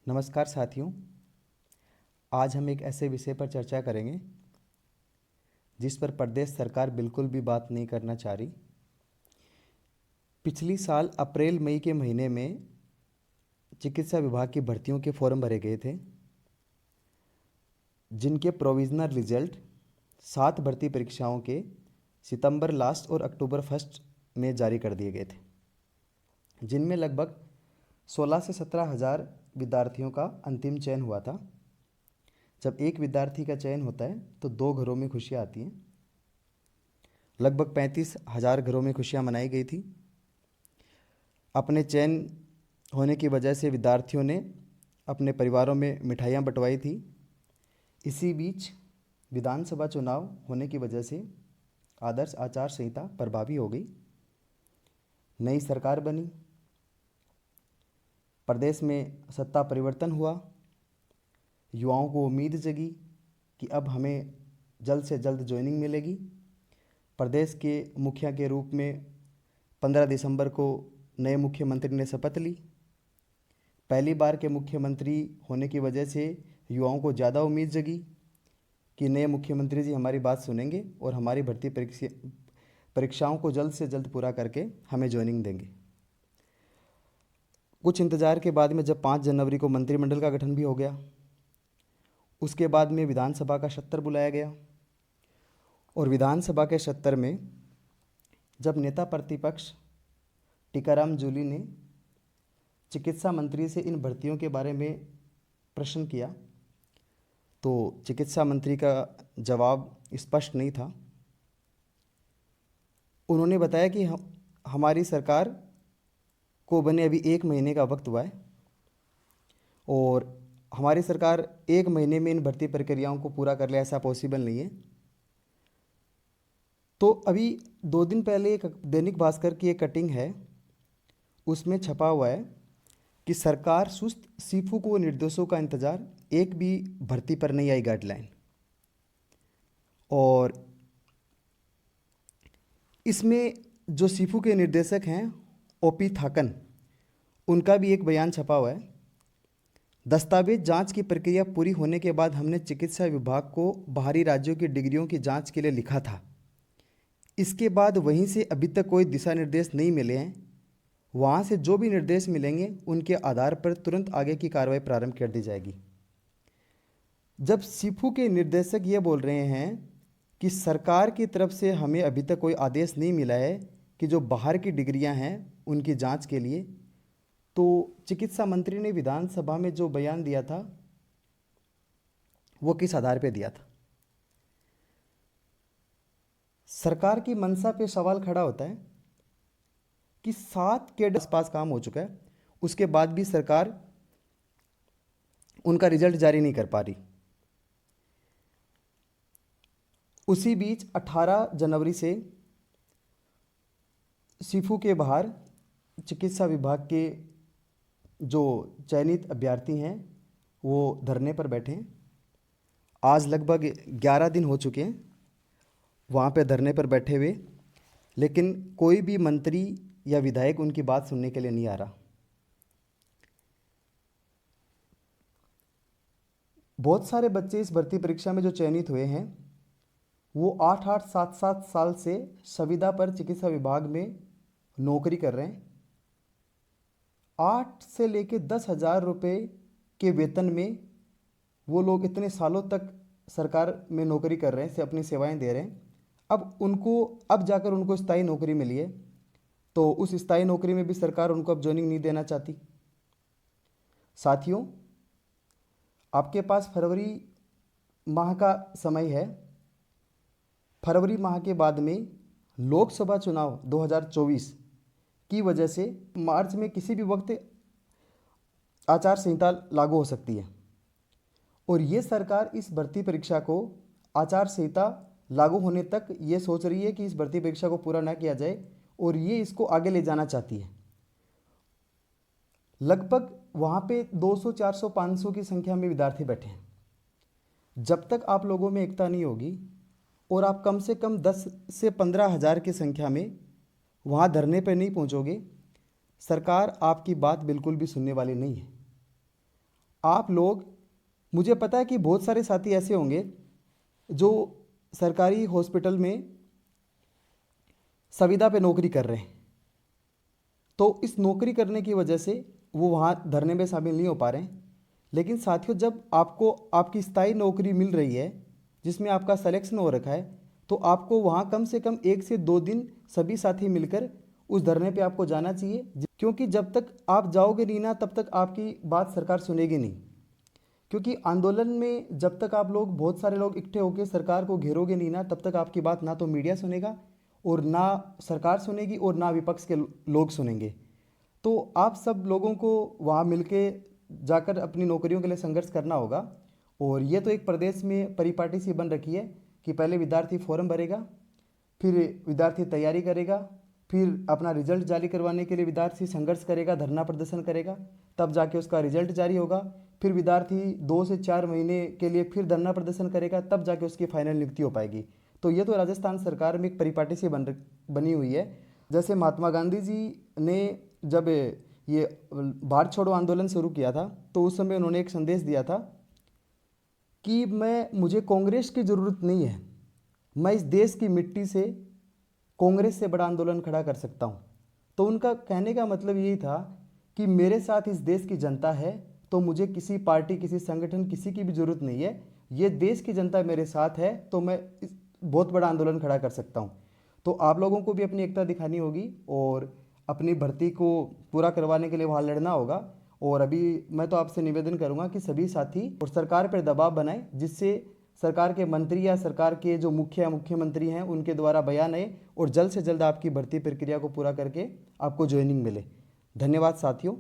नमस्कार साथियों, आज हम एक ऐसे विषय पर चर्चा करेंगे जिस पर प्रदेश सरकार बिल्कुल भी बात नहीं करना चाह रही। पिछली साल अप्रैल मई के महीने में चिकित्सा विभाग की भर्तियों के फॉर्म भरे गए थे, जिनके प्रोविजनल रिजल्ट 7 भर्ती परीक्षाओं के सितंबर लास्ट और अक्टूबर फर्स्ट में जारी कर दिए गए थे, जिनमें लगभग 16 से 17 हज़ार विद्यार्थियों का अंतिम चयन हुआ था। जब एक विद्यार्थी का चयन होता है तो 2 घरों में खुशियाँ आती हैं। लगभग 35,000 घरों में खुशियाँ मनाई गई थी। अपने चयन होने की वजह से विद्यार्थियों ने अपने परिवारों में मिठाइयाँ बंटवाई थी। इसी बीच विधानसभा चुनाव होने की वजह से आदर्श आचार संहिता प्रभावी हो गई। नई सरकार बनी, प्रदेश में सत्ता परिवर्तन हुआ। युवाओं को उम्मीद जगी कि अब हमें जल्द से जल्द ज्वाइनिंग मिलेगी। प्रदेश के मुखिया के रूप में 15 दिसंबर को नए मुख्यमंत्री ने शपथ ली। पहली बार के मुख्यमंत्री होने की वजह से युवाओं को ज़्यादा उम्मीद जगी कि नए मुख्यमंत्री जी हमारी बात सुनेंगे और हमारी भर्ती परीक्षाओं को जल्द से जल्द पूरा करके हमें ज्वाइनिंग देंगे। कुछ इंतज़ार के बाद में जब 5 जनवरी को मंत्रिमंडल का गठन भी हो गया, उसके बाद में विधानसभा का सत्र बुलाया गया और विधानसभा के सत्र में जब नेता प्रतिपक्ष टीकाराम जूली ने चिकित्सा मंत्री से इन भर्तियों के बारे में प्रश्न किया तो चिकित्सा मंत्री का जवाब स्पष्ट नहीं था। उन्होंने बताया कि हमारी सरकार को बने अभी 1 महीने का वक्त हुआ है और हमारी सरकार 1 महीने में इन भर्ती प्रक्रियाओं को पूरा कर ले, ऐसा पॉसिबल नहीं है। तो अभी 2 दिन पहले एक दैनिक भास्कर की एक कटिंग है, उसमें छपा हुआ है कि सरकार सुस्त, सीफू को निर्देशों का इंतजार, एक भी भर्ती पर नहीं आई गाइडलाइन। और इसमें जो सीफू के निर्देशक हैं ओपी थाकन, उनका भी एक बयान छपा हुआ है। दस्तावेज जांच की प्रक्रिया पूरी होने के बाद हमने चिकित्सा विभाग को बाहरी राज्यों की डिग्रियों की जांच के लिए लिखा था। इसके बाद वहीं से अभी तक कोई दिशा निर्देश नहीं मिले हैं। वहाँ से जो भी निर्देश मिलेंगे उनके आधार पर तुरंत आगे की कार्रवाई प्रारंभ कर दी जाएगी। जब सीफू के निर्देशक ये बोल रहे हैं कि सरकार की तरफ से हमें अभी तक कोई आदेश नहीं मिला है कि जो बाहर की डिग्रियां हैं उनकी जांच के लिए, तो चिकित्सा मंत्री ने विधानसभा में जो बयान दिया था वो किस आधार पर दिया था? सरकार की मंशा पे सवाल खड़ा होता है कि 7 के आसपास काम हो चुका है, उसके बाद भी सरकार उनका रिजल्ट जारी नहीं कर पा रही। उसी बीच 18 जनवरी से सीफू के बाहर चिकित्सा विभाग के जो चयनित अभ्यर्थी हैं वो धरने पर बैठे हैं। आज लगभग 11 दिन हो चुके हैं वहाँ पे धरने पर बैठे हुए, लेकिन कोई भी मंत्री या विधायक उनकी बात सुनने के लिए नहीं आ रहा। बहुत सारे बच्चे इस भर्ती परीक्षा में जो चयनित हुए हैं वो 8-8, 7-7 साल से संविदा पर चिकित्सा विभाग में नौकरी कर रहे हैं। 8 से लेके 10,000 रुपये के वेतन में वो लोग इतने सालों तक सरकार में नौकरी कर रहे हैं, से अपनी सेवाएं दे रहे हैं। अब जाकर उनको स्थायी नौकरी मिली है, तो उस स्थायी नौकरी में भी सरकार उनको अब ज्वाइनिंग नहीं देना चाहती। साथियों, आपके पास फरवरी माह का समय है। फरवरी माह के बाद में लोकसभा चुनाव 2024 की वजह से मार्च में किसी भी वक्त आचार संहिता लागू हो सकती है और ये सरकार इस भर्ती परीक्षा को आचार संहिता लागू होने तक ये सोच रही है कि इस भर्ती परीक्षा को पूरा ना किया जाए और ये इसको आगे ले जाना चाहती है। लगभग वहाँ पे 200, 400, 500 की संख्या में विद्यार्थी बैठे हैं। जब तक आप लोगों में एकता नहीं होगी और आप कम से कम 10 से 15 हज़ार की संख्या में वहाँ धरने पर नहीं पहुँचोगे, सरकार आपकी बात बिल्कुल भी सुनने वाली नहीं है। आप लोग, मुझे पता है कि बहुत सारे साथी ऐसे होंगे जो सरकारी हॉस्पिटल में संविदा पे नौकरी कर रहे हैं, तो इस नौकरी करने की वजह से वो वहाँ धरने में शामिल नहीं हो पा रहे हैं। लेकिन साथियों, जब आपको आपकी स्थायी नौकरी मिल रही है जिसमें आपका सिलेक्शन हो रखा है, तो आपको वहाँ कम से कम 1 से 2 दिन सभी साथी मिलकर उस धरने पे आपको जाना चाहिए, क्योंकि जब तक आप जाओगे नहीं ना, तब तक आपकी बात सरकार सुनेगी नहीं। क्योंकि आंदोलन में जब तक आप लोग, बहुत सारे लोग इकट्ठे होकर सरकार को घेरोगे नहीं ना, तब तक आपकी बात ना तो मीडिया सुनेगा और ना सरकार सुनेगी और ना विपक्ष के लोग सुनेंगे। तो आप सब लोगों को वहाँ मिलके जाकर अपनी नौकरियों के लिए संघर्ष करना होगा। और ये तो एक प्रदेश में परिपाटी सी बन रखी है कि पहले विद्यार्थी फॉर्म भरेगा, फिर विद्यार्थी तैयारी करेगा, फिर अपना रिजल्ट जारी करवाने के लिए विद्यार्थी संघर्ष करेगा, धरना प्रदर्शन करेगा, तब जाके उसका रिजल्ट जारी होगा। फिर विद्यार्थी 2 से 4 महीने के लिए फिर धरना प्रदर्शन करेगा, तब जाके उसकी फाइनल नियुक्ति हो पाएगी। तो ये तो राजस्थान सरकार में एक परिपाटी सी बनी हुई है। जैसे महात्मा गांधी जी ने जब ये भारत छोड़ो आंदोलन शुरू किया था, तो उस समय उन्होंने एक संदेश दिया था कि मुझे कांग्रेस की ज़रूरत नहीं है, मैं इस देश की मिट्टी से कांग्रेस से बड़ा आंदोलन खड़ा कर सकता हूँ। तो उनका कहने का मतलब यही था कि मेरे साथ इस देश की जनता है, तो मुझे किसी पार्टी, किसी संगठन, किसी की भी ज़रूरत नहीं है। ये देश की जनता मेरे साथ है, तो मैं बहुत बड़ा आंदोलन खड़ा कर सकता हूँ। तो आप लोगों को भी अपनी एकता दिखानी होगी और अपनी भर्ती को पूरा करवाने के लिए वहाँ लड़ना होगा। और अभी मैं तो आपसे निवेदन करूँगा कि सभी साथी और सरकार पर दबाव बनाएं, जिससे सरकार के मंत्री या सरकार के जो मुख्यमंत्री हैं उनके द्वारा बयान आए और जल्द से जल्द आपकी भर्ती प्रक्रिया को पूरा करके आपको ज्वाइनिंग मिले। धन्यवाद साथियों।